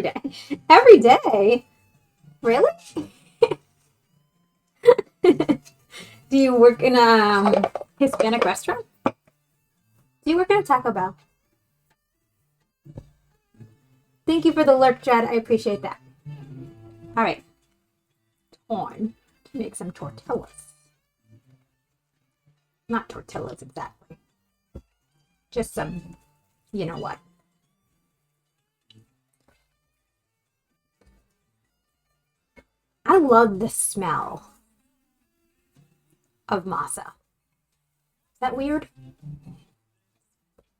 day. Every day? Really? Do you work in a Hispanic restaurant? Do you work in a Taco Bell? Thank you for the lurk, Jed. I appreciate that. All right. On to make some tortillas. Not tortillas exactly. Just some, you know what. I love the smell of masa. Is that weird?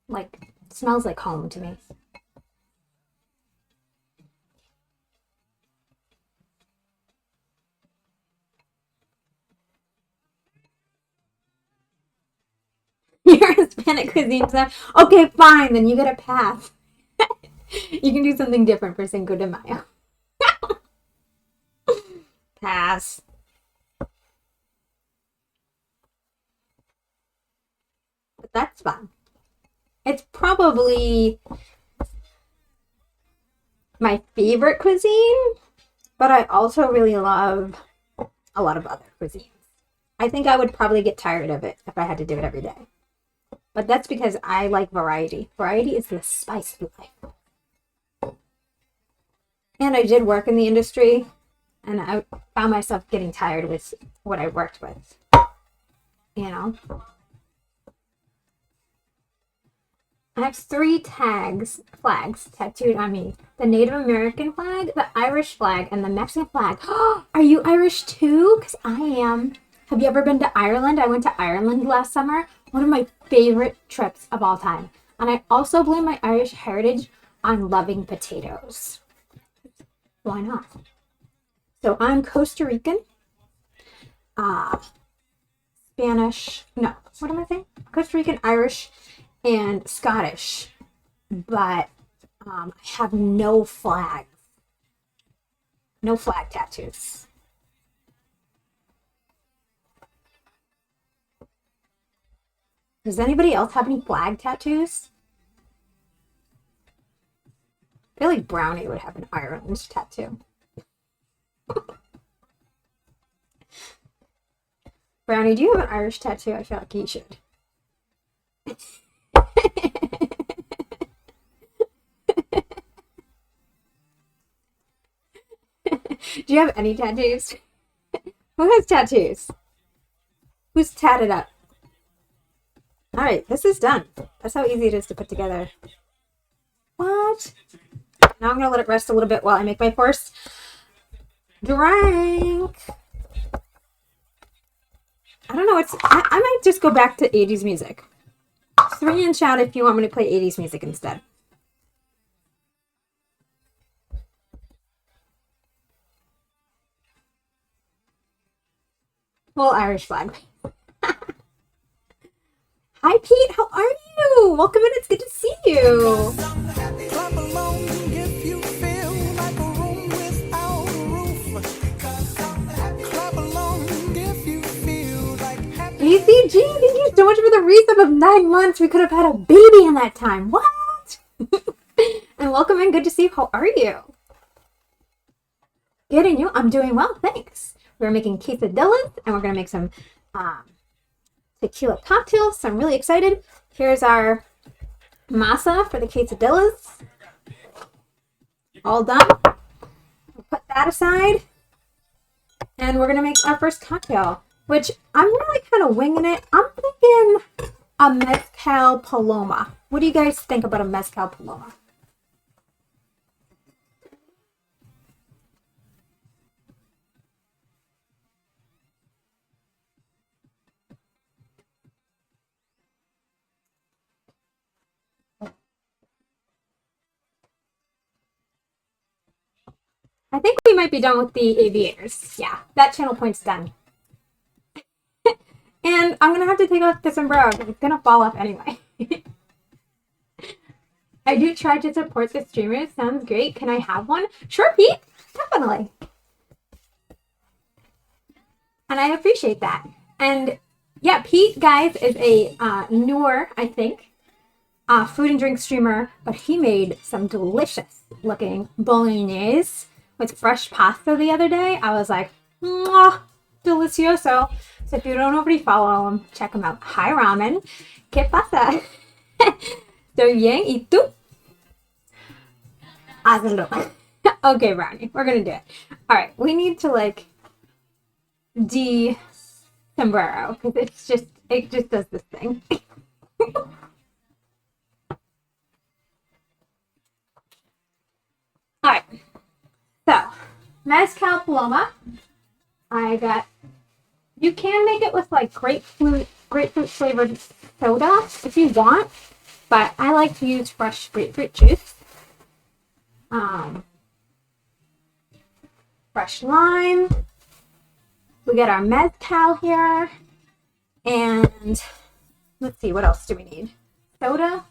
Like, it smells like home to me. You're Hispanic cuisine stuff. Okay, fine, then you get a pass. You can do something different for Cinco de Mayo. Pass. But that's fun. It's probably my favorite cuisine, but I also really love a lot of other cuisines. I think I would probably get tired of it if I had to do it every day. But that's because I like variety. Variety is the spice of life. And I did work in the industry, and I found myself getting tired with what I worked with. You know? I have 3 flags tattooed on me. The Native American flag, the Irish flag, and the Mexican flag. Are you Irish too? Because I am. Have you ever been to Ireland? I went to Ireland last summer. One of my favorite trips of all time. And I also blame my Irish heritage on loving potatoes. Why not? So I'm Costa Rican, Spanish, no, what am I saying? Costa Rican, Irish, and Scottish, but I have no flags. No flag tattoos. Does anybody else have any flag tattoos? I feel like Brownie would have an Ireland tattoo. Brownie, do you have an Irish tattoo? I feel like you should. Do you have any tattoos? Who has tattoos? Who's tatted up? Alright, this is done. That's how easy it is to put together. What? Now I'm going to let it rest a little bit while I make my first drink. I don't know. I might just go back to 80s music. 3 in chat if you want me to play 80s music instead. Full Irish flag. Hi, Pete. How are you? Welcome in. It's good to see you. ACG, thank you so much for the resub of 9 months. We could have had a baby in that time. What? And welcome in. Good to see you. How are you? Good, and you? I'm doing well. Thanks. We're making quesadillas, and we're going to make some tequila cocktails, so I'm really excited. Here's our masa for the quesadillas. All done. We'll put that aside. And we're going to make our first cocktail, which I'm really kind of winging it. I'm thinking a mezcal paloma. What do you guys think about a mezcal paloma? I think we might be done with the aviators. Yeah, that channel point's done. And I'm going to have to take off the sombrero because it's going to fall off anyway. I do try to support the streamers. Sounds great. Can I have one? Sure, Pete. Definitely. And I appreciate that. And yeah, Pete, guys, is a newer, I think, food and drink streamer, but he made some delicious looking bolognese with fresh pasta the other day. I was like, mwah, delicioso. So if you don't already follow him, check him out. Hi, Ramen. ¿Qué pasa? Estoy bien. ¿Y tú? Hazlo. Okay, Brownie. We're going to do it. All right. We need to like sombrero because it just does this thing. All right. So, mezcal paloma. You can make it with like grapefruit flavored soda if you want, but I like to use fresh grapefruit juice. Fresh lime. We get our mezcal here, and let's see, what else do we need? Soda.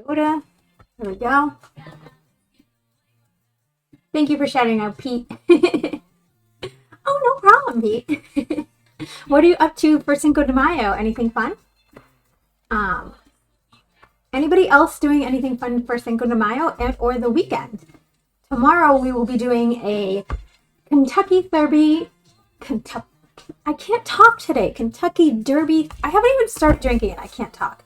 There we go. Thank you for shouting out, Pete. Oh, no problem, Pete. What are you up to for Cinco de Mayo? Anything fun? Anybody else doing anything fun for Cinco de Mayo or the weekend? Tomorrow we will be doing a Kentucky Derby. I can't talk today. Kentucky Derby. I haven't even started drinking it. I can't talk.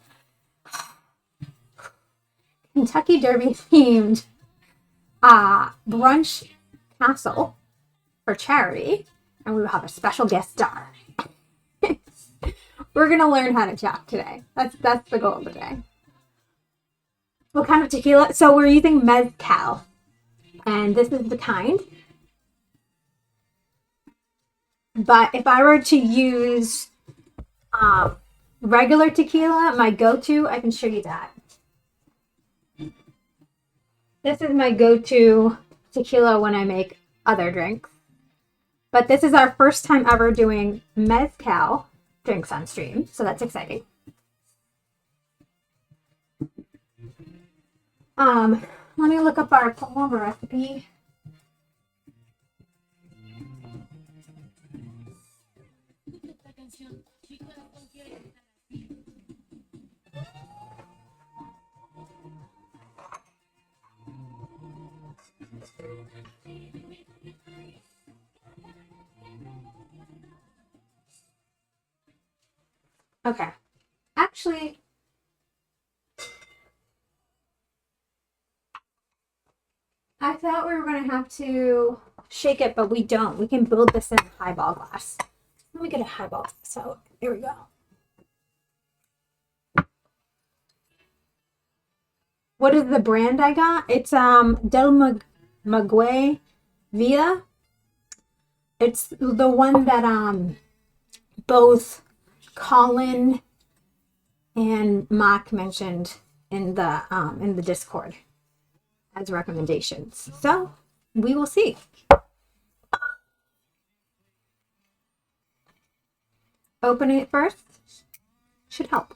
Kentucky Derby themed brunch castle for charity, and we will have a special guest star. We're gonna learn how to talk today. That's the goal of the day. What kind of tequila? So we're using mezcal, and this is the kind. But if I were to use regular tequila, my go-to, I can show you that. This is my go-to tequila when I make other drinks. But this is our first time ever doing mezcal drinks on stream, so that's exciting. Let me look up our paloma recipe. Okay. Actually, I thought we were going to have to shake it, but we don't. We can build this in a highball glass. Let me get a highball glass out. Here we go. What is the brand I got? It's Del Maguey Villa. It's the one that both Colin and Mock mentioned in the Discord as recommendations. So we will see. Opening it first should help.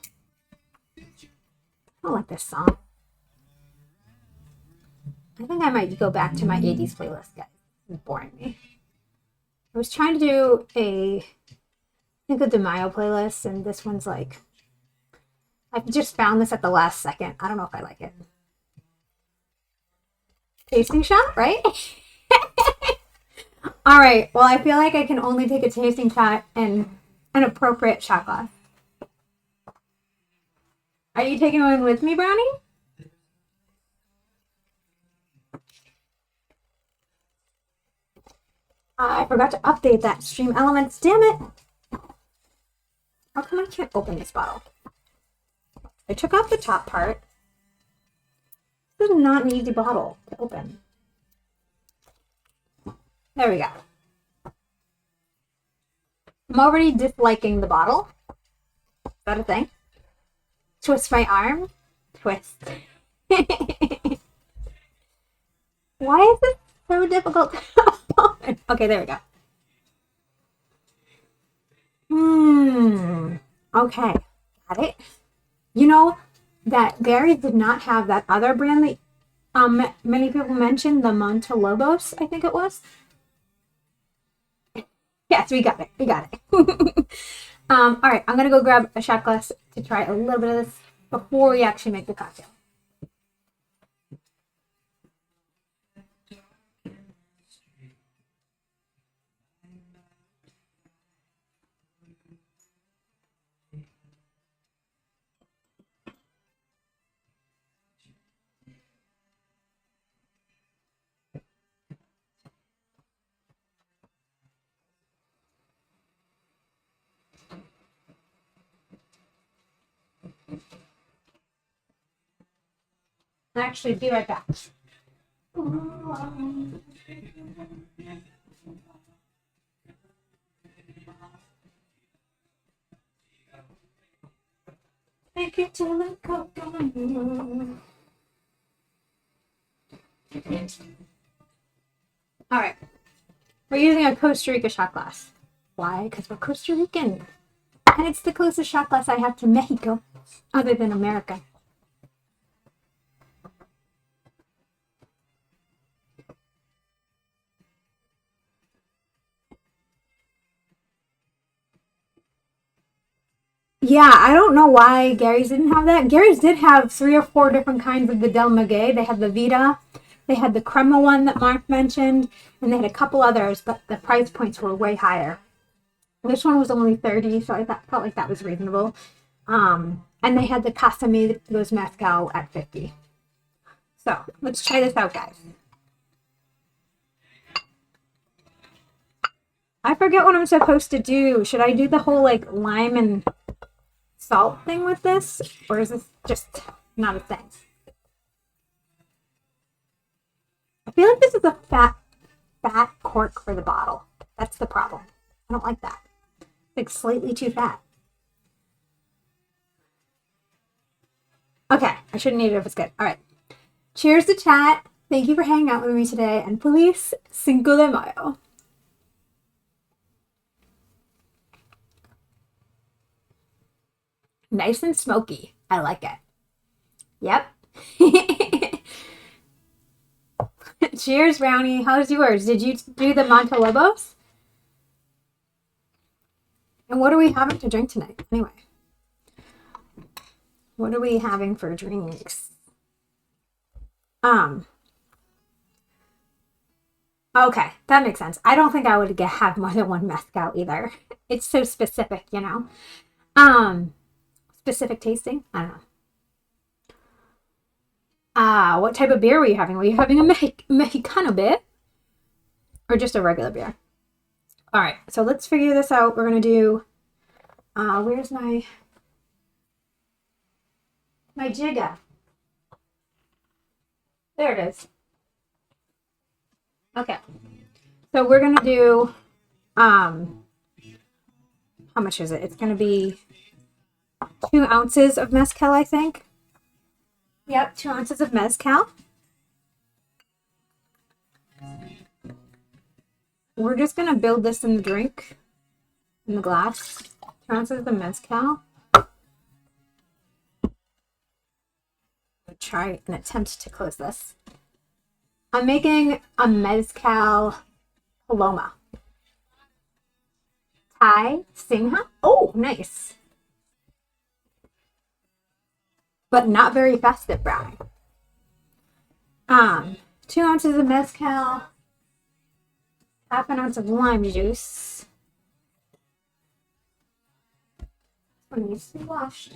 I like this song. I think I might go back to my 80s playlist, guys. It's boring me. I was trying to do a Cinco de Mayo playlist, and this one's like, I just found this at the last second. I don't know if I like it. Tasting shot, right? All right. Well, I feel like I can only take a tasting shot in an appropriate shot glass. Are you taking one with me, Brownie? I forgot to update that Stream Elements. Damn it. How come I can't open this bottle? I took off the top part. This is not an easy bottle to open. There we go. I'm already disliking the bottle. Is that a thing? Twist my arm. Twist. Why is this so difficult to open? Okay, there we go. Okay. Got it. You know that Barry did not have that other brand that many people mentioned, the Montelobos, I think it was. Yes, we got it. We got it. All right, I'm gonna go grab a shot glass to try a little bit of this before we actually make the cocktail. Actually, be right back. Make it till the coke. All right, we're using a Costa Rica shot glass. Why? Because we're Costa Rican, and it's the closest shot glass I have to Mexico, other than America. Yeah, I don't know why Gary's didn't have that. Gary's did have 3 or 4 different kinds of the Del Maguey. They had the Vita, they had the Crema one that Mark mentioned, and they had a couple others, but the price points were way higher. This one was only 30, so I felt like that was reasonable. And they had the Casamigos Mezcal at 50. So let's try this out, guys. I forget what I'm supposed to do. Should I do the whole like lime and salt thing with this, or is this just not a thing? I feel like this is a fat cork for the bottle. That's the problem. I don't like that. It's like slightly too fat. Okay, I shouldn't eat it if it's good. All right. Cheers to chat. Thank you for hanging out with me today, and feliz Cinco de Mayo. Nice and smoky. I like it. Yep. Cheers, Brownie. How's yours? Did you do the Montelobos? And what are we having to drink tonight? Anyway. What are we having for drinks? Okay, that makes sense. I don't think I would have more than one mezcal either. It's so specific, you know. Specific tasting? I don't know. What type of beer were you having? Were you having a Mexicano beer? Or just a regular beer? All right, so let's figure this out. We're going to do, where's my jigger? There it is. Okay, so we're going to do, how much is it? It's going to be 2 ounces of mezcal, I think. Yep, 2 ounces of mezcal. We're just going to build this in the drink, in the glass. 2 ounces of mezcal. I'll try an attempt to close this. I'm making a mezcal paloma. Thai Singha. Oh, nice. But not very festive brownie. 2 ounces of mezcal, half an ounce of lime juice. This one needs to be washed.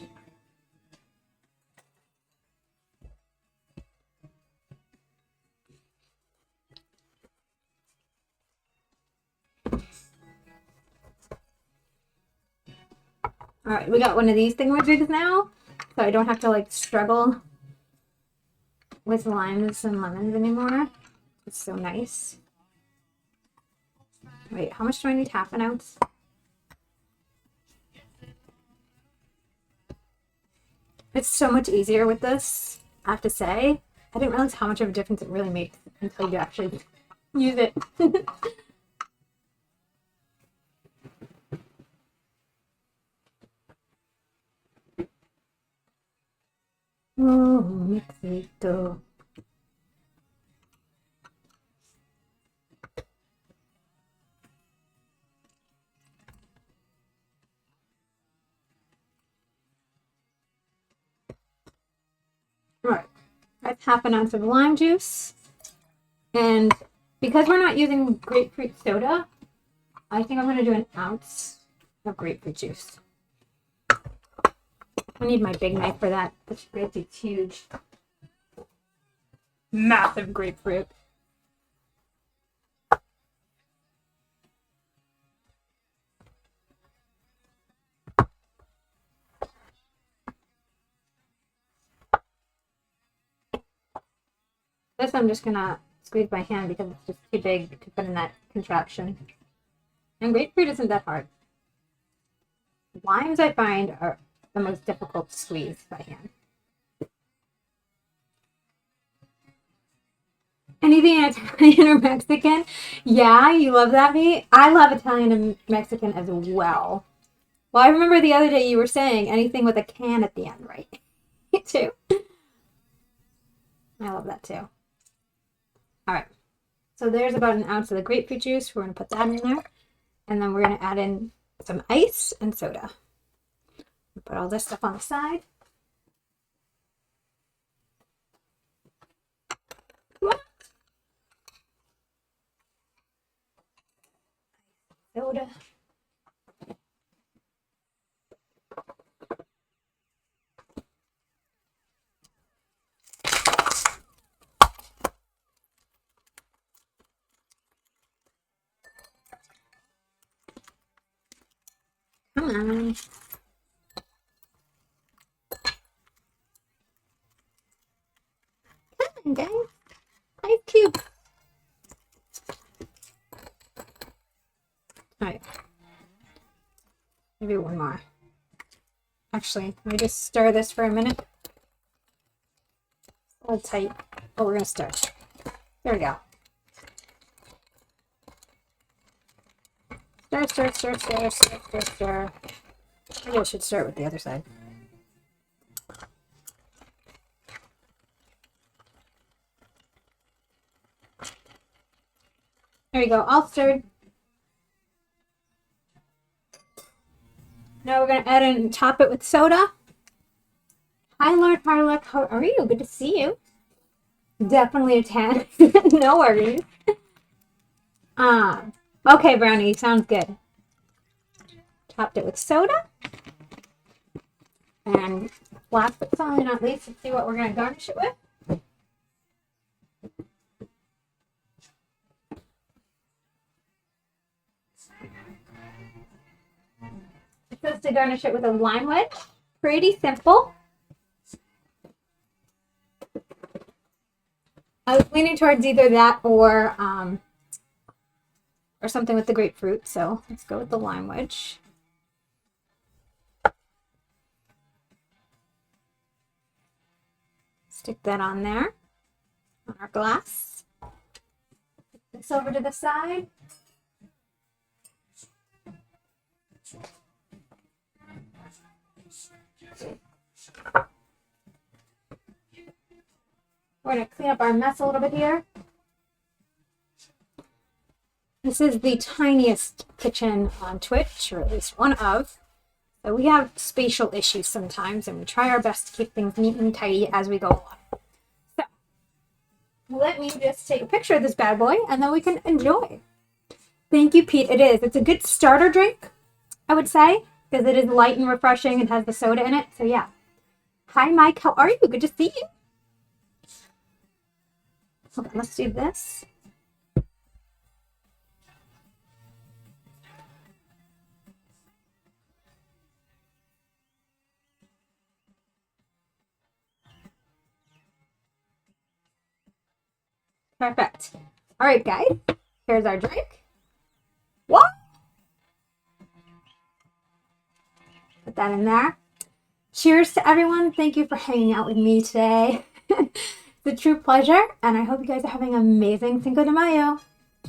All right, we got one of these thingamajigs now, so I don't have to like struggle with limes and lemons anymore. It's so nice. Wait, how much do I need? Half an ounce? It's so much easier with this, I have to say. I didn't realize how much of a difference it really makes until you actually use it. Oh, Mexico. That's half an ounce of lime juice. And because we're not using grapefruit soda, I think I'm going to do an ounce of grapefruit juice. I need my big knife for that. This grapefruit's huge. Massive grapefruit. This I'm just gonna squeeze by hand because it's just too big to put in that contraption. And grapefruit isn't that hard. Limes I find are the most difficult to squeeze by hand. Anything Italian or Mexican? Yeah, you love that meat? I love Italian and Mexican as well. Well, I remember the other day you were saying anything with a can at the end, right? Me too. I love that too. All right. So there's about an ounce of the grapefruit juice. We're going to put that in there. And then we're going to add in some ice and soda. Put all this stuff on the side. Soda. Come on. Come on, guys. Ice cube. All right. Maybe one more. Actually, let me just stir this for a minute. A little tight, but we're going to stir. There we go. Stir, stir, stir, stir, stir, stir, stir. Maybe I should start with the other side. There we go, all stirred. Now we're going to add in and top it with soda. Hi, Lord Harlock. How are you? Good to see you. Definitely a 10. No worries. Okay, Brownie. Sounds good. Topped it with soda. And last but certainly not least, let's see what we're going to garnish it with. It's supposed to garnish it with a lime wedge. Pretty simple. I was leaning towards either that or something with the grapefruit, so let's go with the lime wedge. Stick that on there, on our glass. Put this over to the side. We're going to clean up our mess a little bit here. This is the tiniest kitchen on Twitch, or at least one of. So we have spatial issues sometimes, and we try our best to keep things neat and tidy as we go along. So let me just take a picture of this bad boy, and then we can enjoy. Thank you, Pete. It is. It's a good starter drink, I would say, because it is light and refreshing. It has the soda in it. So yeah. Hi, Mike. How are you? Good to see you. Okay, let's do this. Perfect. All right, guys. Here's our drink. What? Put that in there. Cheers to everyone. Thank you for hanging out with me today. It's a true pleasure, and I hope you guys are having an amazing Cinco de Mayo.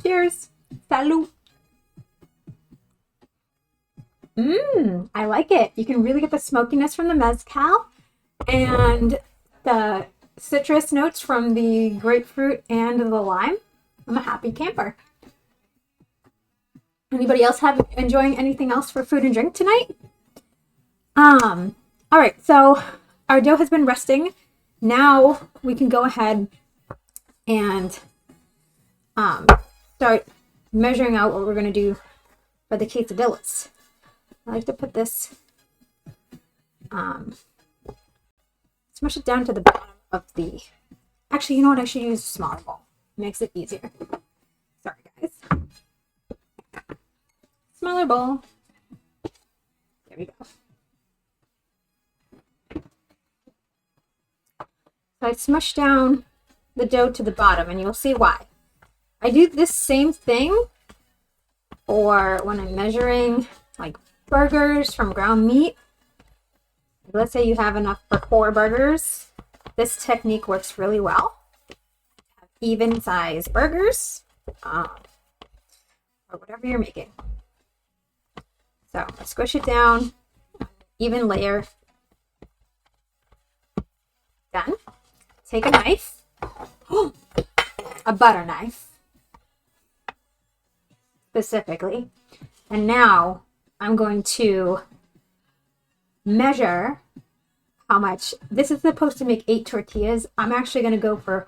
Cheers. Salud. I like it. You can really get the smokiness from the mezcal and the citrus notes from the grapefruit and the lime. I'm a happy camper. Anybody else enjoying anything else for food and drink tonight? All right, so our dough has been resting now we can go ahead and start measuring out what we're going to do for the quesadillas. I like to put this, smush it down to the bottom of the, actually, you know what, I should use a smaller bowl. It makes it easier. Sorry, guys. Smaller bowl. There we go. So I smush down the dough to the bottom, and you'll see why. I do this same thing for when I'm measuring like burgers from ground meat. Let's say you have enough for 4 burgers. This technique works really well. Have even size burgers, or whatever you're making. So I squish it down, even layer. Done. Take a knife, a butter knife specifically, and now I'm going to measure how much. This is supposed to make 8 tortillas. I'm actually going to go for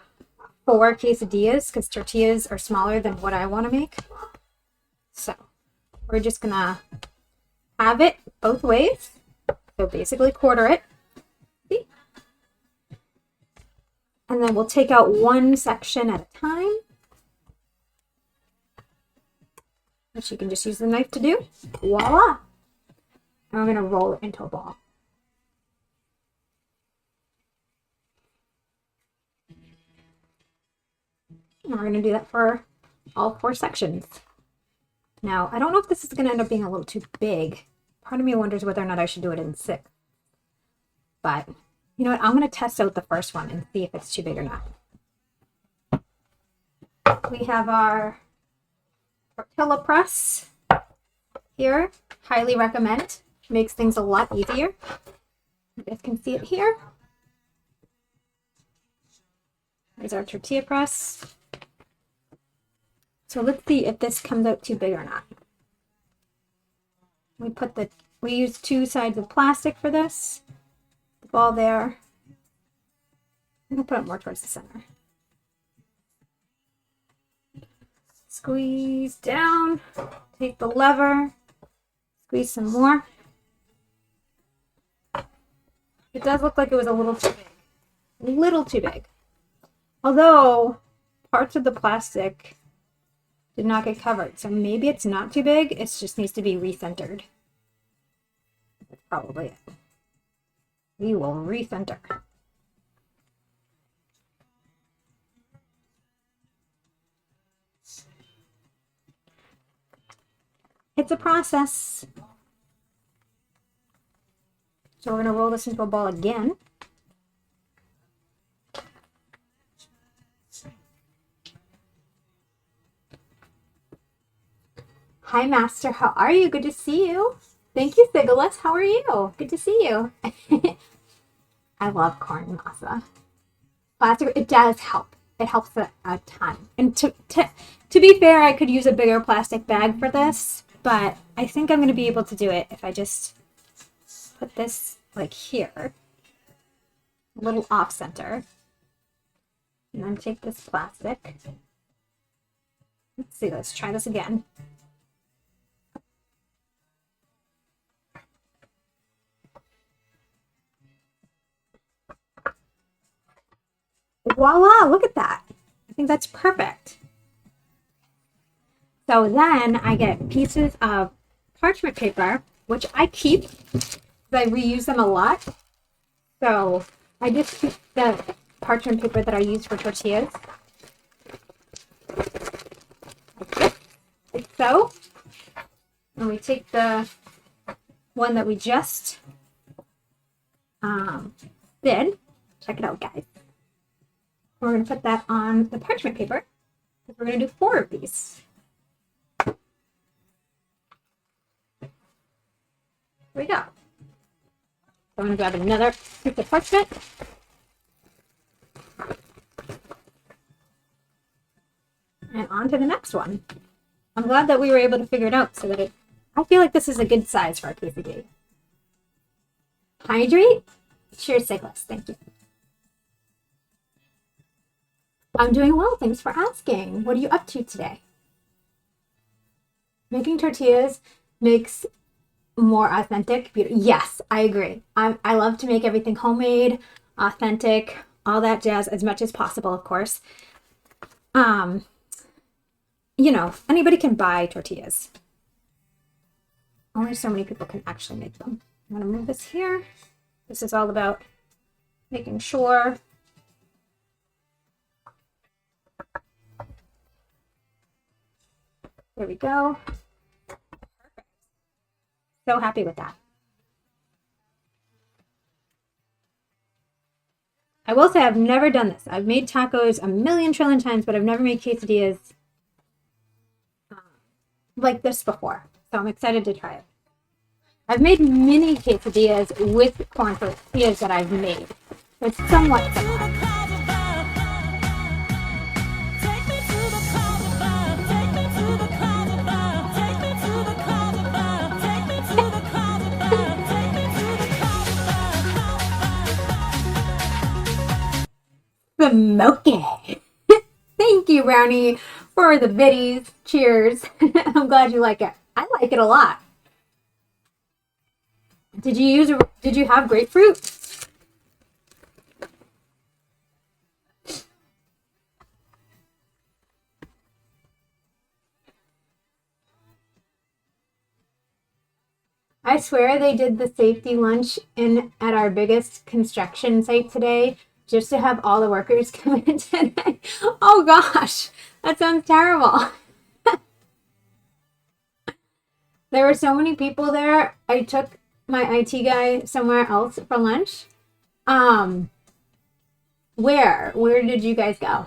4 quesadillas because tortillas are smaller than what I want to make. So we're just going to have it both ways. So basically quarter it. See? And then we'll take out one section at a time, which you can just use the knife to do. Voila! And we're going to roll it into a ball. And we're going to do that for all 4 sections. Now, I don't know if this is going to end up being a little too big. Part of me wonders whether or not I should do it in 6. But you know what? I'm going to test out the first one and see if it's too big or not. We have our tortilla press here. Highly recommend. Makes things a lot easier. You guys can see it here. There's our tortilla press. So let's see if this comes out too big or not. We use 2 sides of plastic for this. The ball there. I'm going to put it more towards the center. Squeeze down. Take the lever. Squeeze some more. It does look like it was a little too big. A little too big. Although parts of the plastic did not get covered. So maybe it's not too big. It just needs to be recentered. That's probably it. We will recenter. It's a process. So we're going to roll this into a ball again. Hi, Master. How are you? Good to see you. Thank you, Sigilis. How are you? Good to see you. I love corn masa. Plastic, it does help. It helps a ton. And to be fair, I could use a bigger plastic bag for this, but I think I'm going to be able to do it if I just put this like here, a little off center, and then take this plastic. Let's see, let's try this again. Voila, look at that. I think that's perfect. So then I get pieces of parchment paper, which I keep because I reuse them a lot. So I just keep the parchment paper that I use for tortillas. Like so. And we take the one that we just did. Check it out, guys. We're going to put that on the parchment paper because we're going to do 4 of these. Here we go. So I'm going to grab another piece of parchment. And on to the next one. I'm glad that we were able to figure it out so that I feel like this is a good size for our quesadilla. Hydrate. Cheers, Siglas. Thank you. I'm doing well. Thanks for asking. What are you up to today? Making tortillas makes more authentic beauty. Yes, I agree. I love to make everything homemade, authentic, all that jazz as much as possible, of course. You know, anybody can buy tortillas. Only so many people can actually make them. I'm going to move this here. This is all about making sure there we go. Perfect. So happy with that. I will say I've never done this. I've made tacos a million trillion times, but I've never made quesadillas like this before. So I'm excited to try it. I've made mini quesadillas with corn tortillas that I've made. It's somewhat similar. Smoky. Thank you, Brownie, for the biddies. Cheers. I'm glad you like it. I like it a lot. Did you have grapefruit? I swear they did the safety lunch at our biggest construction site today just to have all the workers come in today. Oh gosh, that sounds terrible. There were so many people there. I took my IT guy somewhere else for lunch. Where did you guys go?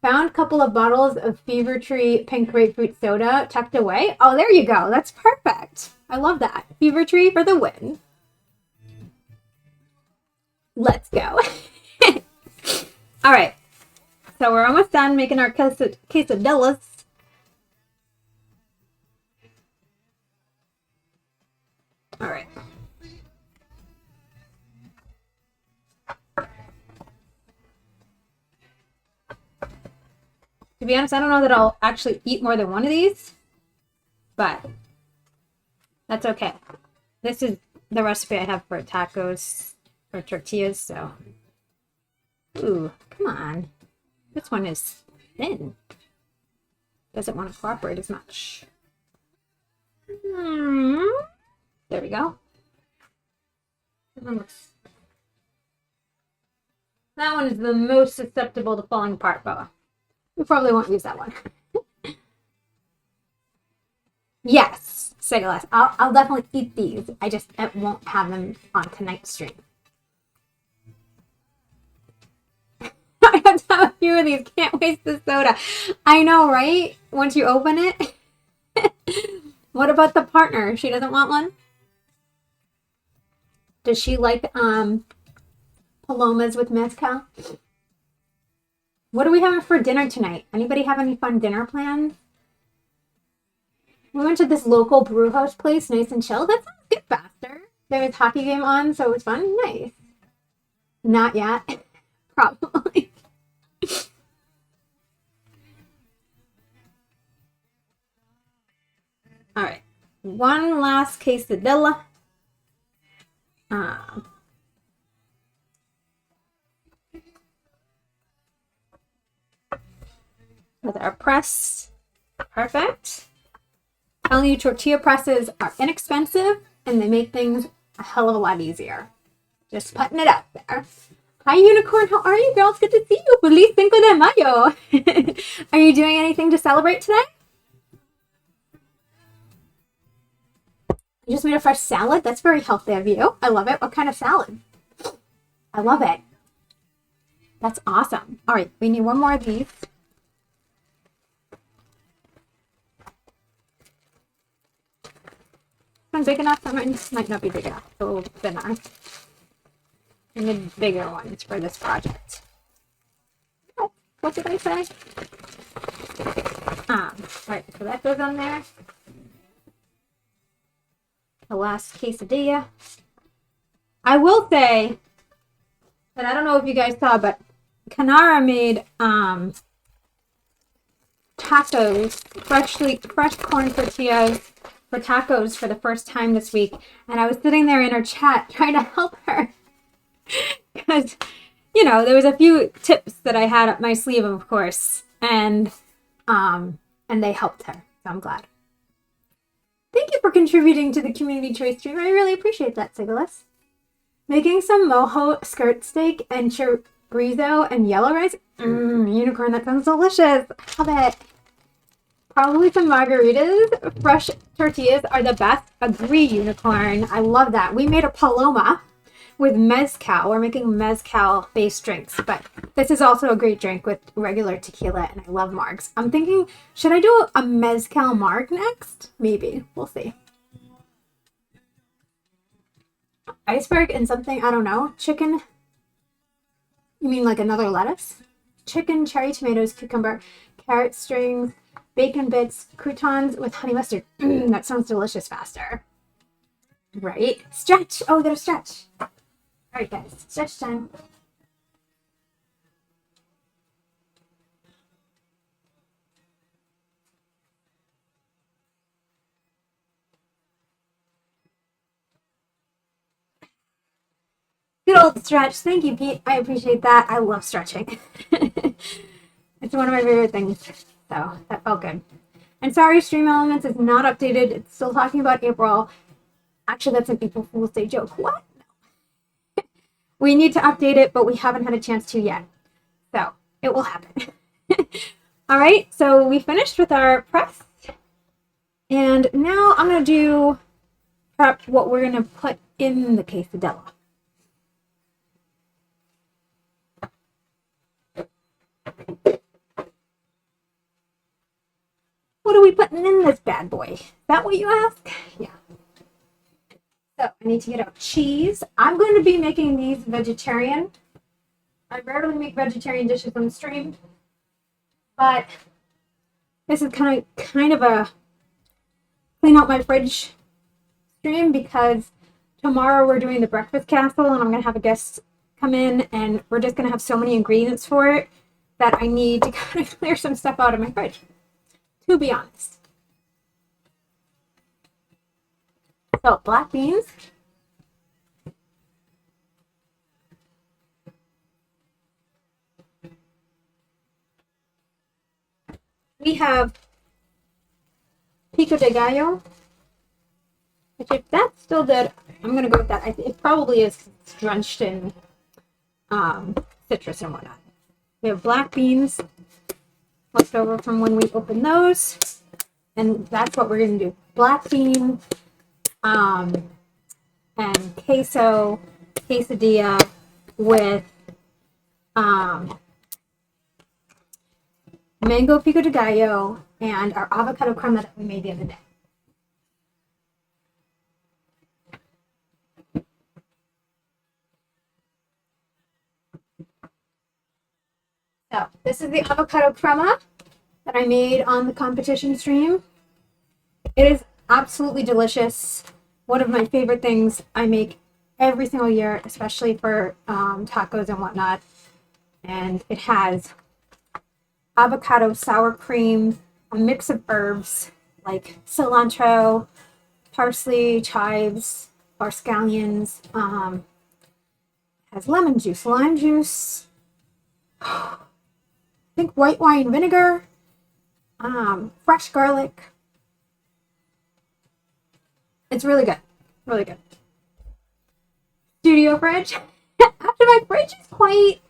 Found a couple of bottles of Fever Tree pink grapefruit soda tucked away. Oh, there you go. That's perfect. I love that. Fever Tree for the win. Let's go. All right. So we're almost done making our quesadillas. All right. To be honest, I don't know that I'll actually eat more than one of these, but that's okay. This is the recipe I have for tacos or tortillas, so. Ooh, come on. This one is thin. Doesn't want to cooperate as much. There we go. That one is the most susceptible to falling apart, Boa. We probably won't use that one. Yes, Sigalas. I'll definitely eat these. I won't have them on tonight's stream. I have to have a few of these. Can't waste the soda. I know, right? Once you open it. What about the partner? She doesn't want one? Does she like palomas with mezcal? What are we having for dinner tonight? Anybody have any fun dinner plans? We went to this local brew house place, nice and chill. That sounds good faster. There was a hockey game on, so it was fun. Nice. Not yet. Probably. All right. One last quesadilla. With our press. Perfect. Telling you, tortilla presses are inexpensive and they make things a hell of a lot easier. Just putting it out there. Hi, Unicorn. How are you, girls? Good to see you. Feliz Cinco de Mayo. Are you doing anything to celebrate today? You just made a fresh salad? That's very healthy of you. I love it. What kind of salad? I love it. That's awesome. All right, we need one more of these. One big enough? That might not be big enough. It's a little thinner. I need bigger ones for this project. Oh, what did I say? Right, so that goes on there. The last quesadilla. I will say that I don't know if you guys saw, but Kanara made tacos, fresh corn tortillas for tacos for the first time this week. And I was sitting there in her chat trying to help her because, you know, there was a few tips that I had up my sleeve, of course, and they helped her. So I'm glad. Thank you for contributing to the community choice stream. I really appreciate that, Sigalis. Making some mojo skirt steak and chorizo and yellow rice. Unicorn, that sounds delicious. Love it. Probably some margaritas. Fresh tortillas are the best. Agree, Unicorn. I love that. We made a paloma with mezcal. We're making mezcal-based drinks, but this is also a great drink with regular tequila, and I love margs. I'm thinking, should I do a mezcal marg next? Maybe. We'll see. Iceberg and something, I don't know. Chicken. You mean like another lettuce? Chicken, cherry tomatoes, cucumber, carrot strings, bacon bits, croutons with honey mustard. That sounds delicious faster. Right? Stretch. Oh, we gotta stretch. All right, guys. Stretch time. Good old stretch. Thank you, Pete. I appreciate that. I love stretching. It's one of my favorite things. So that felt good. And sorry, Stream Elements is not updated. It's still talking about April. Actually, that's an April Fool's Day joke. What? We need to update it, but we haven't had a chance to yet. So it will happen. All right, so we finished with our press. And now I'm going to prep what we're going to put in the quesadilla. What are we putting in this bad boy? Is that what you ask? Yeah. So I need to get out cheese. I'm going to be making these vegetarian. I rarely make vegetarian dishes on the stream, but this is kind of a clean out my fridge stream because tomorrow we're doing the breakfast castle and I'm going to have a guest come in and we're just going to have so many ingredients for it that I need to kind of clear some stuff out of my fridge, to be honest. So black beans. We have pico de gallo, which if that's still good, I'm going to go with that. It probably is drenched in citrus and whatnot. We have black beans left over from when we opened those, and that's what we're going to do. Black bean and quesadilla with mango pico de gallo and our avocado crema that we made the other day. So this is the avocado crema that I made on the competition stream. It is absolutely delicious. One of my favorite things I make every single year, especially for tacos and whatnot. And it has avocado sour cream, a mix of herbs like cilantro, parsley, chives, or scallions. Has lemon juice, lime juice, I think white wine vinegar, fresh garlic. It's really good. Really good. Studio fridge. Actually, my fridge is quite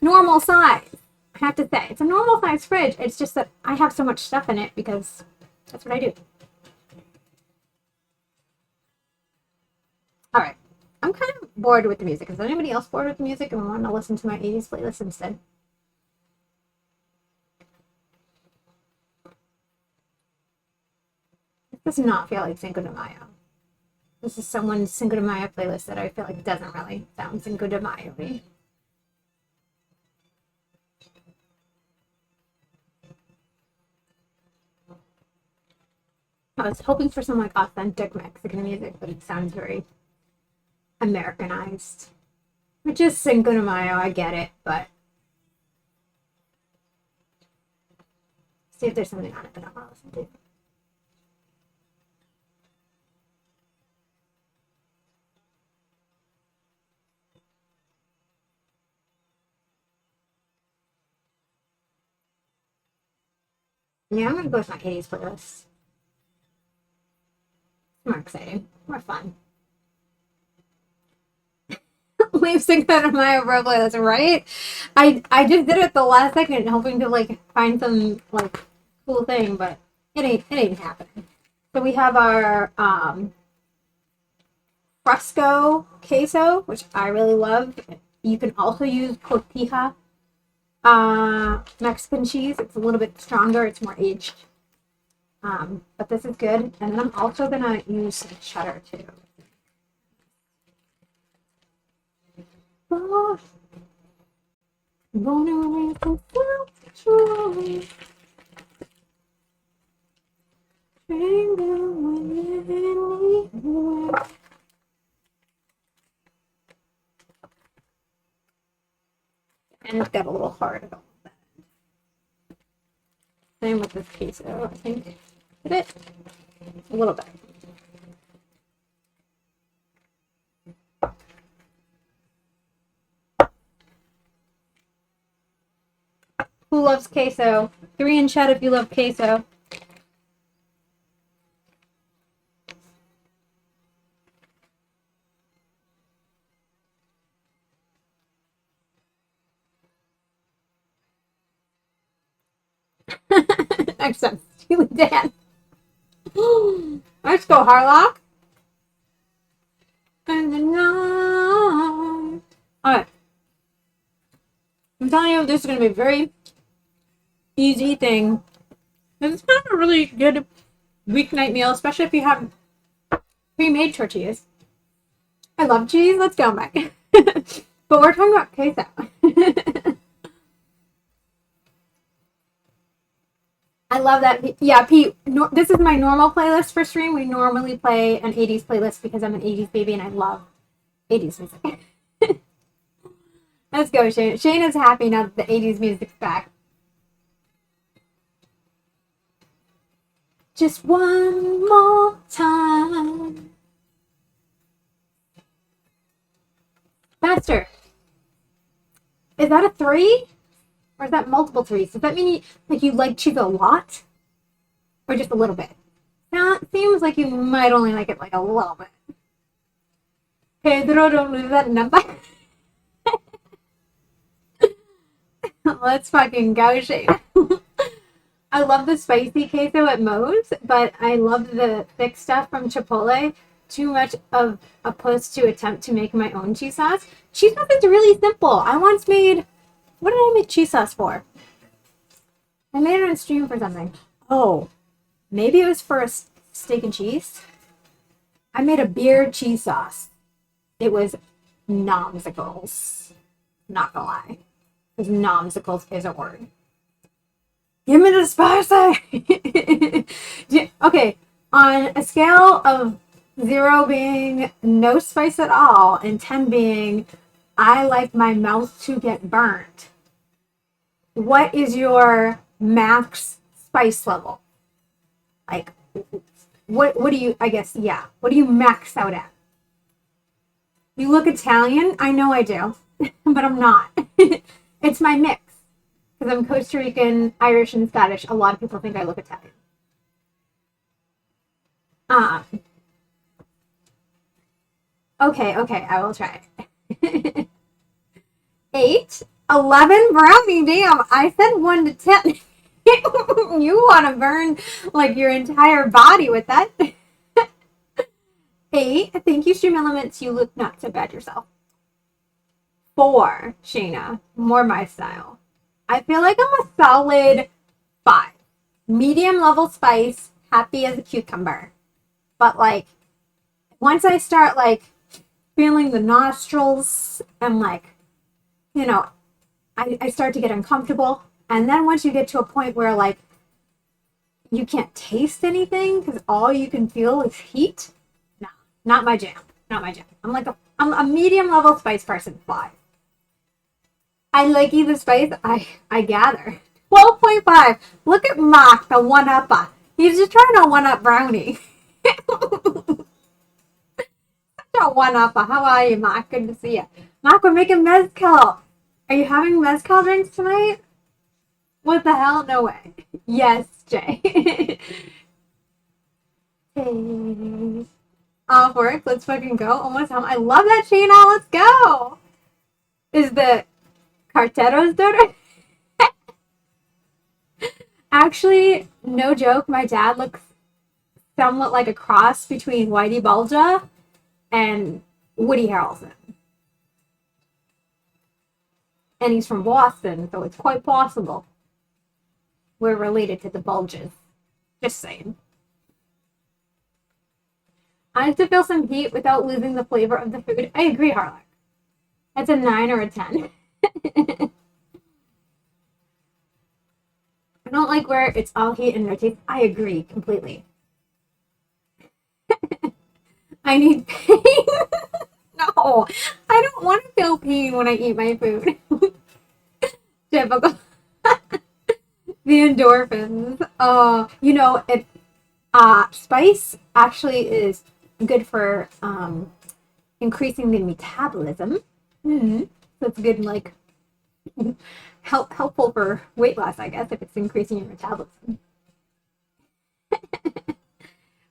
normal size. I have to say. It's a normal size fridge. It's just that I have so much stuff in it because that's what I do. All right. I'm kind of bored with the music. Is anybody else bored with the music and want to listen to my 80s playlist instead? This does not feel like Cinco de Mayo. This is someone's Cinco de Mayo playlist that I feel like doesn't really sound Cinco de Mayo-y. I was hoping for some like authentic Mexican music, but it sounds very Americanized. Which is Cinco de Mayo, I get it, but See if there's something on it that I want to listen to. Yeah, I'm going to go with my 80s playlist. More exciting, more fun. Leave sync out of my overall playlist, right? I just did it the last second, hoping to like find some like cool thing, but it ain't happening. So we have our fresco queso, which I really love. You can also use cotija Mexican cheese. It's a little bit stronger. It's more aged. But this is good. And then I'm also gonna use some cheddar too. Oh, and it's got a little hard about that. Same with this queso, I think. Did it? A little bit. Who loves queso? 3 in chat if you love queso. Next up, Steely Dan. Let's go, Harlock. And the night. Alright. I'm telling you, this is going to be a very easy thing. It's kind of a really good weeknight meal, especially if you have pre-made tortillas. I love cheese. Let's go, Mike. But we're talking about queso. I love that. Yeah, Pete, this is my normal playlist for stream. We normally play an 80s playlist because I'm an 80s baby and I love 80s music. Let's go, Shane. Shane is happy now that the 80s music's back. Just one more time. Master, is that a 3? Or is that multiple 3s? Does that mean you like cheese a lot? Or just a little bit? Now, it seems like you might only like it like a little bit. Pedro, don't lose that number. Let's fucking go, Shane. I love the spicy queso at Moe's, but I love the thick stuff from Chipotle too much of opposed to attempt to make my own cheese sauce. Cheese sauce is really simple. I once made... What did I make cheese sauce for? I made it on stream for something. Oh, maybe it was for a steak and cheese. I made a beer cheese sauce. It was nomsicles. Not gonna lie. Because nomsicles is a word. Give me the spicy! Okay, on a scale of 0 being no spice at all and 10 being I like my mouth to get burnt, what is your max spice level? Like, what do you, I guess, yeah. What do you max out at? You look Italian? I know I do, but I'm not. It's my mix. Because I'm Costa Rican, Irish, and Scottish. A lot of people think I look Italian. Okay, I will try. 8, 11, brownie, damn. I said 1 to 10. You want to burn like your entire body with that. 8, thank you, Stream Elements. You look not so bad yourself. 4, Shayna, more my style. I feel like I'm a solid 5. Medium level spice, happy as a cucumber. But like, once I start like feeling the nostrils and like, you know, I start to get uncomfortable. And then once you get to a point where like you can't taste anything because all you can feel is heat, no, not my jam. Not my jam. I'm a medium level spice person. 5. I like the spice I gather. 12.5. Look at Mark, the one-upper. He's just trying to one-up Brownie. Such a one-upper. How are you, Mark? Good to see you. Mark, we're making mezcal. Are you having mezcal drinks tonight? What the hell? No way. Yes, Jay. Hey. Off work. Let's fucking go. Almost home. I love that, Shayna. Let's go. Is the Cartero's daughter? Actually, no joke, my dad looks somewhat like a cross between Whitey Bulger and Woody Harrelson. And he's from Boston, so it's quite possible we're related to the Bulges. Just saying. I have to feel some heat without losing the flavor of the food. I agree, Harlock. That's a 9 or a 10. I don't like where it's all heat and no taste. I agree completely. I need pain. No, I don't want to feel pain when I eat my food. Typical. The endorphins. You know, spice actually is good for increasing the metabolism. Mm-hmm. So it's good, like, helpful for weight loss, I guess, if it's increasing your metabolism.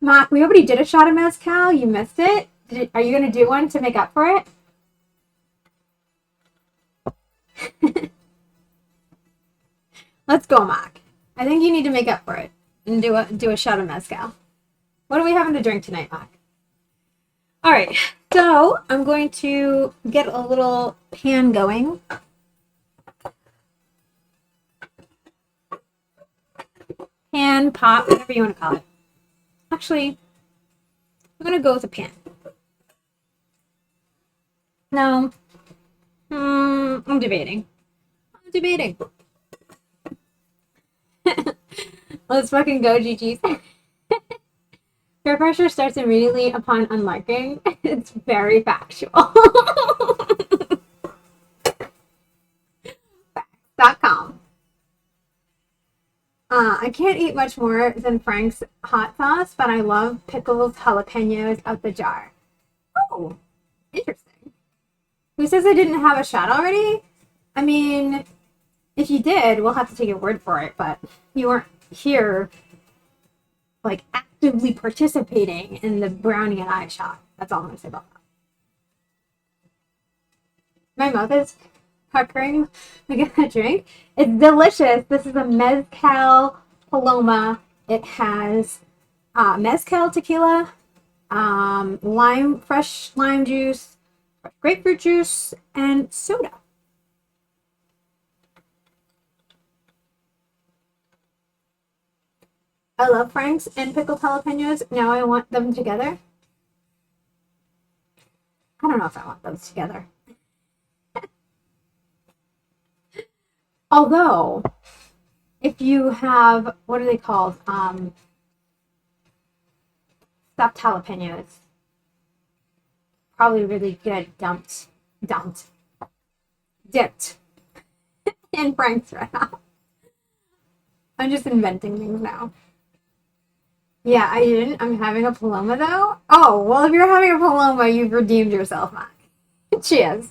Mark, we already did a shot of mezcal. You missed it. Are you going to do one to make up for it? Let's go, Mark. I think you need to make up for it and do a shot of mezcal. What are we having to drink tonight, Mark? All right, so I'm going to get a little pan going. Pan, pot, whatever you want to call it. Actually, I'm going to go with a pan. No. I'm debating. Let's fucking go, GG's. Peer pressure starts immediately upon unliking. It's very factual. Facts.com. I can't eat much more than Frank's hot sauce, but I love pickles, jalapenos out the jar. Oh, interesting. Who says I didn't have a shot already? I mean, if you did, we'll have to take your word for it, but you weren't here, like, actively participating in the brownie and eye shot. That's all I'm going to say about that. My mouth is puckering. Look at that drink. It's delicious. This is a mezcal paloma. It has mezcal tequila, fresh lime juice, fresh grapefruit juice, and soda. I love Frank's and pickled jalapenos. Now I want them together. I don't know if I want those together. Although, if you have, what are they called? Stuffed jalapenos. Probably really good dipped in Frank's right now. I'm just inventing things now. Yeah, I didn't. I'm having a paloma, though. Oh, well, if you're having a paloma, you've redeemed yourself, Mac. Cheers.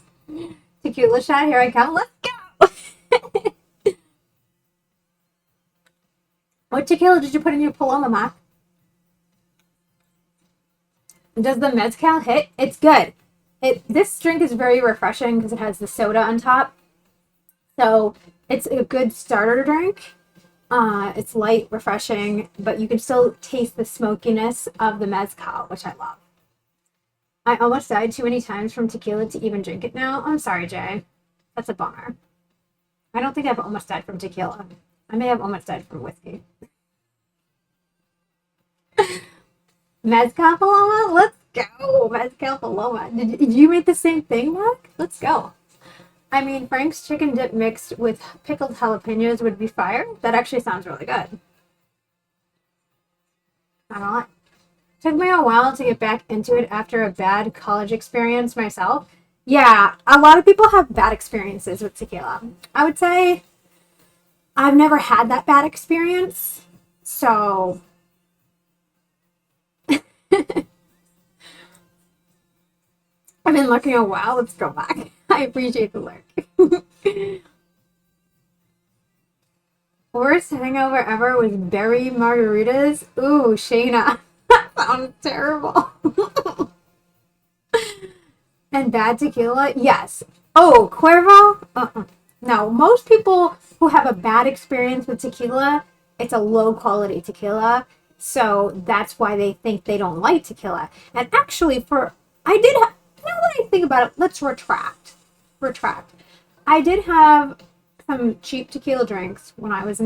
Tequila shot, here I come. Let's go. What tequila did you put in your paloma, Mac? Does the mezcal hit? It's good. This drink is very refreshing because it has the soda on top. So it's a good starter drink. It's light, refreshing, but you can still taste the smokiness of the mezcal, which I love. I almost died too many times from tequila to even drink it now. I'm sorry, Jay. That's a bummer. I don't think I've almost died from tequila. I may have almost died from whiskey. Mezcal paloma? Let's go! Mezcal paloma. Did you make the same thing, Mark? Let's go. I mean, Frank's chicken dip mixed with pickled jalapenos would be fire. That actually sounds really good. I don't know. It took me a while to get back into it after a bad college experience myself. Yeah, a lot of people have bad experiences with tequila. I would say I've never had that bad experience. So I've been looking a while. Let's go back. I appreciate the look. Worst hangover ever was berry margaritas. Ooh, Shayna. That sounds terrible. And bad tequila? Yes. Oh, Cuervo? No, most people who have a bad experience with tequila, it's a low quality tequila. So that's why they think they don't like tequila. And actually, now that I think about it, let's retract. I did have some cheap tequila drinks when I was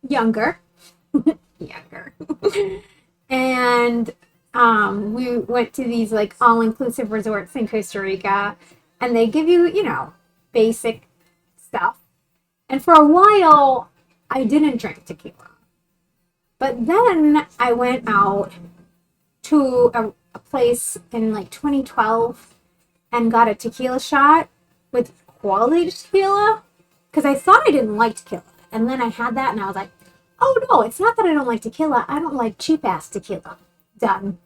younger. Younger. And we went to these like all-inclusive resorts in Costa Rica, and they give you, basic stuff. And for a while, I didn't drink tequila. But then I went out to a place in like 2012 and got a tequila shot with quality tequila because I thought I didn't like tequila. And then I had that and I was like, oh no, it's not that I don't like tequila. I don't like cheap ass tequila. Done.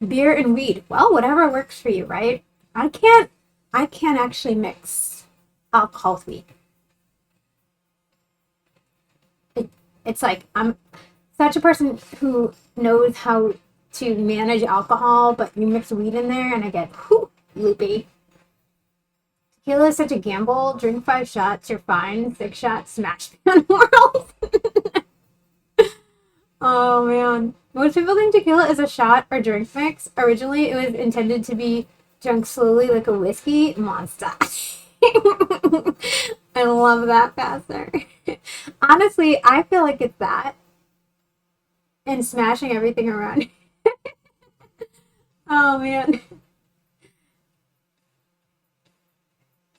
Beer and weed. Well, whatever works for you, right? I can't actually mix alcohol with weed. It's like I'm such a person who knows how to manage alcohol, but you mix weed in there and I get loopy. Tequila is such a gamble. Drink 5 shots, you're fine. 6 shots, smash the world. Oh man. Most people think tequila is a shot or drink mix. Originally, it was intended to be drunk slowly like a whiskey monster. I love that, Pastor. Honestly, I feel like it's that. And smashing everything around. Oh man.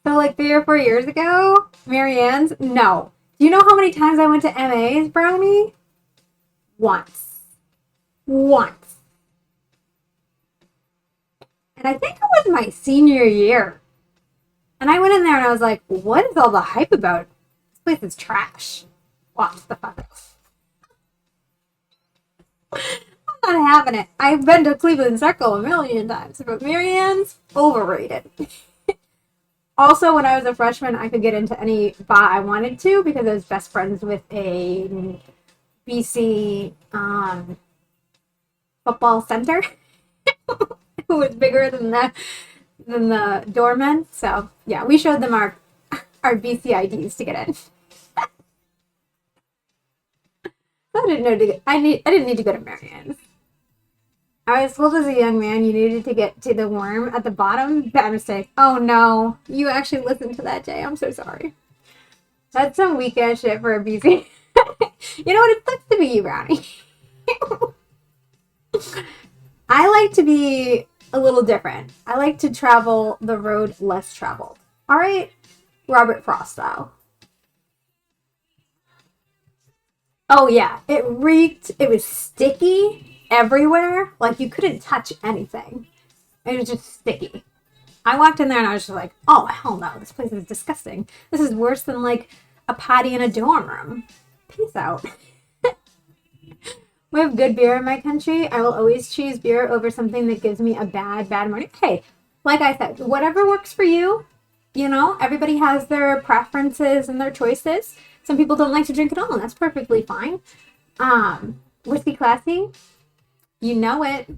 So like 3 or 4 years ago, Marianne's? No. Do you know how many times I went to MA's, Brownie? Once. And I think it was my senior year. And I went in there and I was like, what is all the hype about? This place is trash. Watch the fuck out. I'm not having it. I've been to Cleveland Circle a million times, but Marianne's overrated. Also, when I was a freshman, I could get into any bar I wanted to because I was best friends with a BC football center who was bigger than the doorman. So yeah, we showed them our BC IDs to get in. I didn't need to go to Marianne's. I was told as a young man you needed to get to the worm at the bottom. Bad mistake. Oh no, you actually listened to that, Jay. I'm so sorry. That's some weak ass shit for a BC. You know what? It sucks to be you, Brownie. I like to be a little different. I like to travel the road less traveled. All right, Robert Frost style. Oh yeah, it reeked. It was sticky everywhere. Like you couldn't touch anything. It was just sticky. I walked in there and I was just like, oh hell no, this place is disgusting. This is worse than like a potty in a dorm room. Peace out. We have good beer in my country. I will always choose beer over something that gives me a bad morning. Hey, like I said, whatever works for you. You know, everybody has their preferences and their choices. Some people don't like to drink at all, and that's perfectly fine. Whiskey classy, you know it.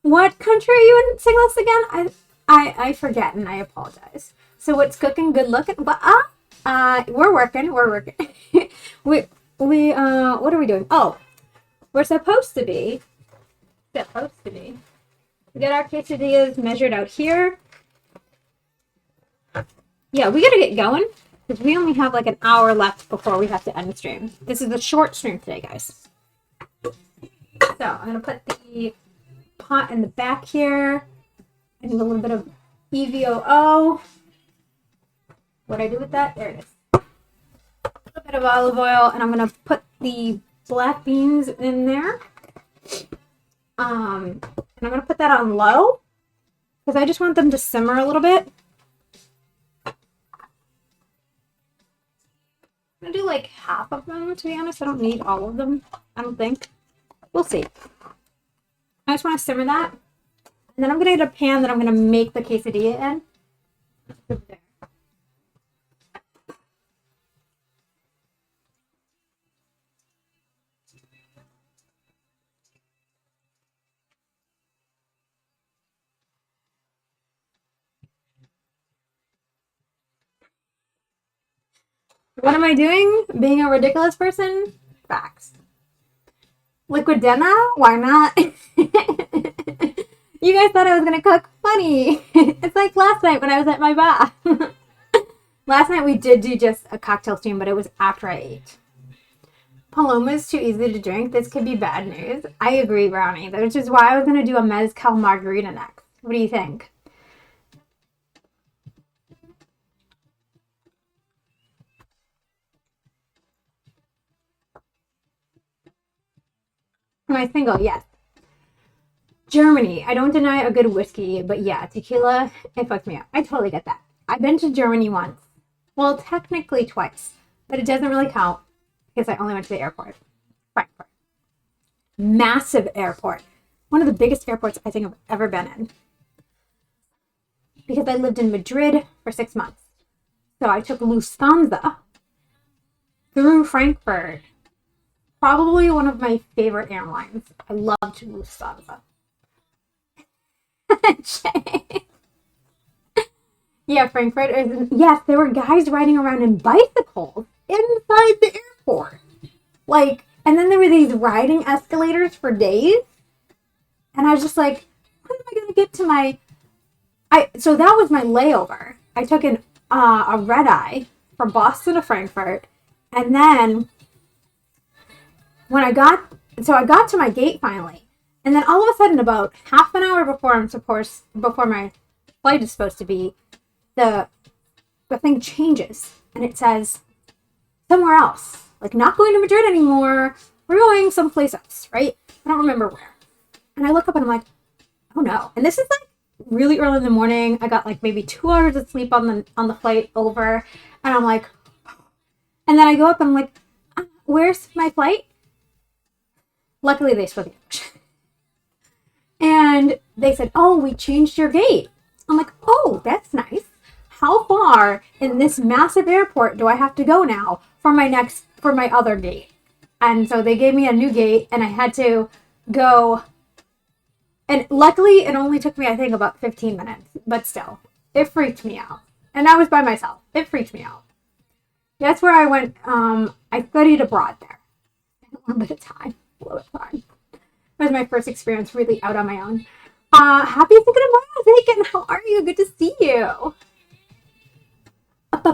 What country are you in? Sing us again. I forget and I apologize. So what's cooking? Good looking. We're working. we what are we doing? Oh, we're supposed to be. We get our quesadillas measured out here. Yeah, we gotta get going because we only have like an hour left before we have to end the stream. This is a short stream today, guys. So I'm gonna put the pot in the back here. I need a little bit of EVOO. What do I do with that? There it is. A little bit of olive oil, and I'm gonna put the black beans in there. And I'm going to put that on low because I just want them to simmer a little bit. I'm going to do like half of them, to be honest. I don't need all of them, I don't think. We'll see. I just want to simmer that. And then I'm going to get a pan that I'm going to make the quesadilla in. What am I doing? Being a ridiculous person? Facts. Liquid dinner? Why not? You guys thought I was going to cook? Funny. It's like last night when I was at my bath. Last night we did do just a cocktail stream, but it was after I ate. Paloma is too easy to drink. This could be bad news. I agree, Brownie. Which is why I was going to do a mezcal margarita next. What do you think? Am I single? Yes. Germany. I don't deny a good whiskey, but yeah, tequila, it fucks me up. I totally get that. I've been to Germany once. Well, technically twice, but it doesn't really count because I only went to the airport. Frankfurt. Massive airport. One of the biggest airports I think I've ever been in. Because I lived in Madrid for 6 months. So I took Lufthansa through Frankfurt. Probably one of my favorite airlines. I loved Lufthansa. Yeah, Frankfurt is. Yes, there were guys riding around in bicycles inside the airport. Like, and then there were these riding escalators for days. And I was just like, when am I going to get to my. So that was my layover. I took a red eye from Boston to Frankfurt. And then when I got to my gate finally. And then all of a sudden, about half an hour before my flight is supposed to be, the thing changes and it says somewhere else, like not going to Madrid anymore. We're going someplace else, right? I don't remember where. And I look up and I'm like, oh no! And this is like really early in the morning. I got like maybe 2 hours of sleep on the flight over, and I'm like, and then I go up and I'm like, where's my flight? Luckily, they spoke English. And they said, oh, we changed your gate. I'm like, oh, that's nice. How far in this massive airport do I have to go now for my other gate? And so they gave me a new gate and I had to go. And luckily it only took me, I think, about 15 minutes, but still, it freaked me out. And I was by myself. It freaked me out. That's where I went. I studied abroad there. A little bit of time. It was my first experience really out on my own. Happy Cinco de Mayo, Bacon. How are you? Good to see you. I'm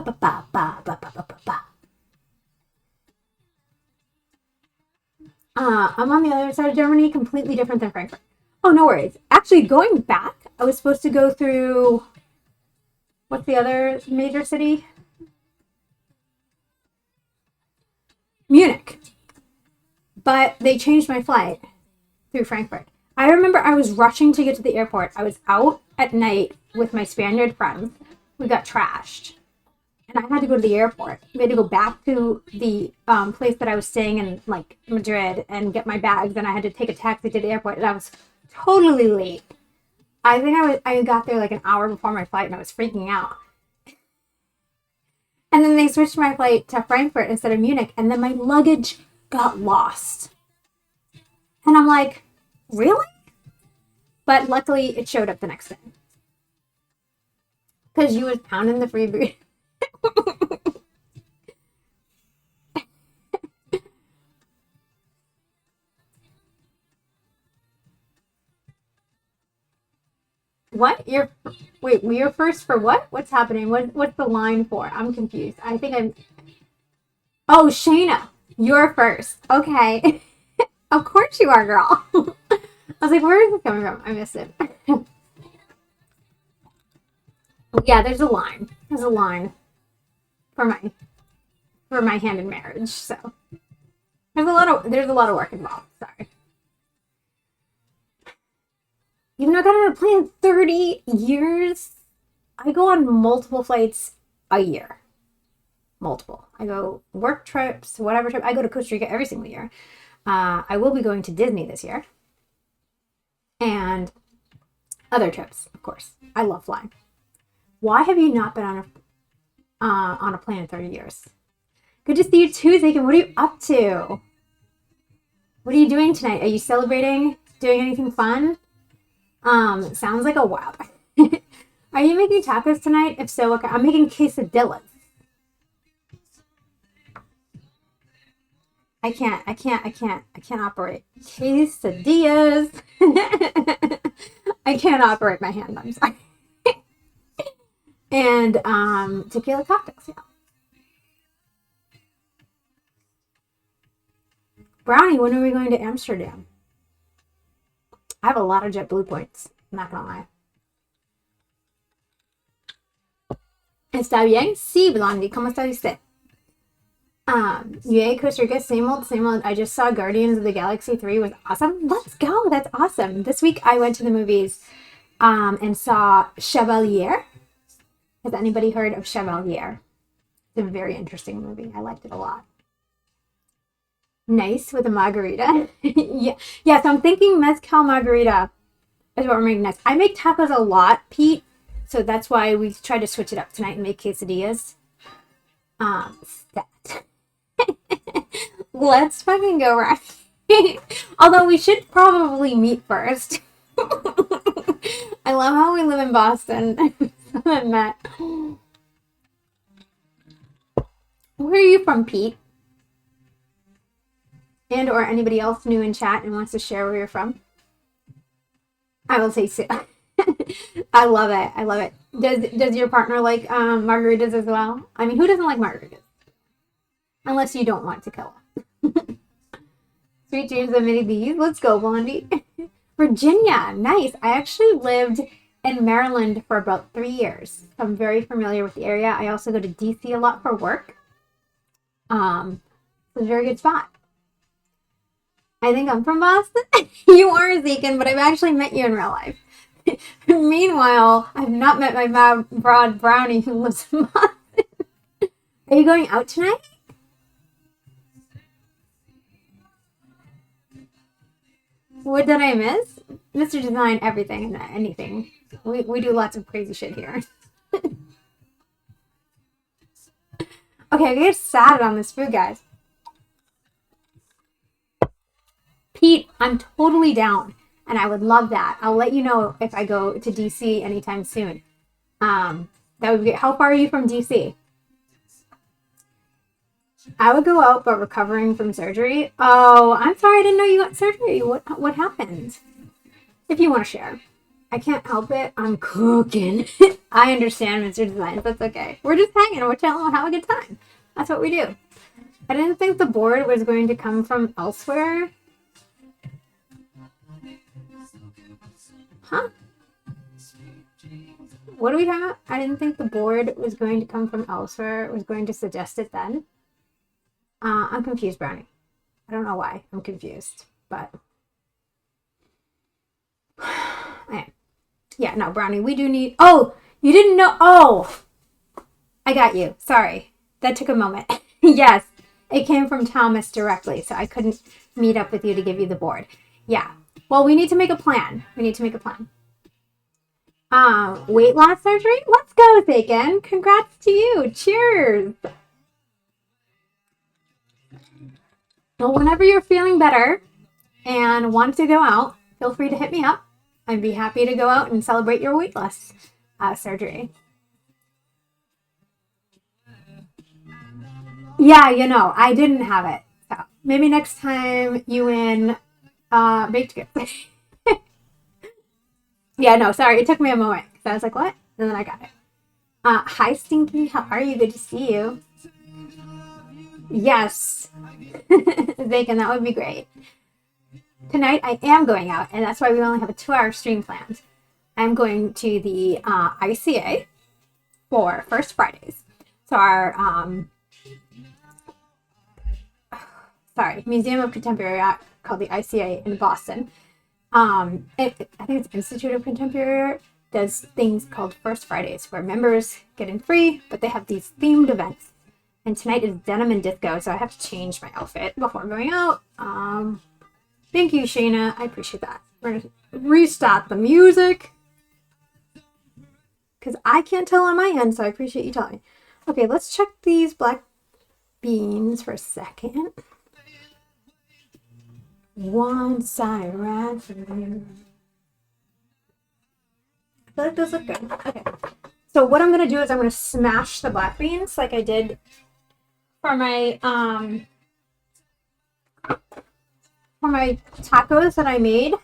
on the other side of Germany, completely different than Frankfurt. Oh, no worries. Actually, going back, I was supposed to go through, what's the other major city? Munich. But they changed my flight through Frankfurt. I remember I was rushing to get to the airport. I was out at night with my Spaniard friends. We got trashed. And I had to go to the airport. We had to go back to the place that I was staying in, like Madrid, and get my bags. And I had to take a taxi to the airport. And I was totally late. I think I got there like an hour before my flight, and I was freaking out. And then they switched my flight to Frankfurt instead of Munich. And then my luggage got lost. And I'm like, really? But luckily, it showed up the next day. Because you was pounding the freebie. What? Wait, you're first for what? What's happening? What's the line for? I'm confused. I think I'm. Oh, Shayna, you're first. Okay. Of course you are, girl. I was like, where is this coming from? I missed it. Yeah, there's a line. There's a line for my hand in marriage. So there's a lot of work involved. Sorry. even though I got on a plane in 30 years, I go on multiple flights a year. Multiple. I go work trips, whatever trip. I go to Costa Rica every single year. I will be going to Disney this year. And other trips, of course. I love flying. Why have you not been on a plane in 30 years? Good to see you too, Zakin. What are you up to? What are you doing tonight? Are you celebrating? Doing anything fun? Sounds like a wild. Are you making tacos tonight? If so, okay. I'm making quesadillas. I can't operate. Quesadillas. I can't operate my hand, I'm sorry. And tequila cocktails, yeah. Brownie, when are we going to Amsterdam? I have a lot of JetBlue points, I'm not gonna lie. ¿Está bien? Sí, Blondie. ¿Cómo está usted? Yay, Costa Rica, same old, same old. I just saw Guardians of the Galaxy 3 was awesome. Let's go. That's awesome. This week I went to the movies and saw Chevalier. Has anybody heard of Chevalier? It's a very interesting movie. I liked it a lot. Nice with a margarita. Yeah, so I'm thinking mezcal margarita is what we're making next. I make tacos a lot, Pete, so that's why we tried to switch it up tonight and make quesadillas. Stat. Let's fucking go, right? Although we should probably meet first. I love how we live in Boston. I met. Where are you from, Pete? And or anybody else new in chat and wants to share where you're from? I will say so. I love it. I love it. Does your partner like margaritas as well? I mean, who doesn't like margaritas? Unless you don't want to kill them. Sweet dreams of mini bees. Let's go, Blondie. Virginia. Nice. I actually lived in Maryland for about 3 years. So I'm very familiar with the area. I also go to DC a lot for work. It's a very good spot. I think I'm from Boston. You are, Zekin, but I've actually met you in real life. Meanwhile, I've not met my broad brownie who lives in Boston. Are you going out tonight? What did I miss? Mr. Design, everything and anything. We do lots of crazy shit here. Okay, I get sad on this food, guys. Pete, I'm totally down, and I would love that. I'll let you know if I go to DC anytime soon. That would be. How far are you from DC? I would go out, but recovering from surgery. Oh, I'm sorry, I didn't know you got surgery. What happened? If you want to share. I can't help it. I'm cooking. I understand, Mr. Design. That's okay. We're just hanging. We're chilling. We'll have a good time. That's what we do. I didn't think the board was going to come from elsewhere. Huh? What are we talking about? I didn't think the board was going to come from elsewhere. It was going to suggest it then. I'm confused, Brownie. I don't know why. I'm confused, but yeah, no, Brownie, we do need. Oh, you didn't know. Oh, I got you. Sorry. That took a moment. Yes, it came from Thomas directly, so I couldn't meet up with you to give you the board. Yeah. Well, we need to make a plan. Weight loss surgery? Let's go, Thakin. Congrats to you. Cheers. Well, whenever you're feeling better and want to go out, feel free to hit me up. I'd be happy to go out and celebrate your weight loss surgery. Yeah, you know, I didn't have it. So maybe next time you win baked goods. Yeah, no, sorry. It took me a moment. So I was like, what? And then I got it. Hi, Stinky. How are you? Good to see you. Yes. Bacon, that would be great. Tonight, I am going out, and that's why we only have a 2-hour stream planned. I'm going to the ICA for First Fridays. So our, Museum of Contemporary Art called the ICA in Boston. I think it's Institute of Contemporary Art does things called First Fridays where members get in free, but they have these themed events. And tonight is denim and disco, so I have to change my outfit before going out. Thank you, Shayna. I appreciate that. We're gonna restart the music because I can't tell on my end, so I appreciate you telling me. Okay, let's check these black beans for a second. Once I ran for you. I feel like those look good. Okay. So what I'm gonna do is I'm gonna smash the black beans like I did for my tacos that I made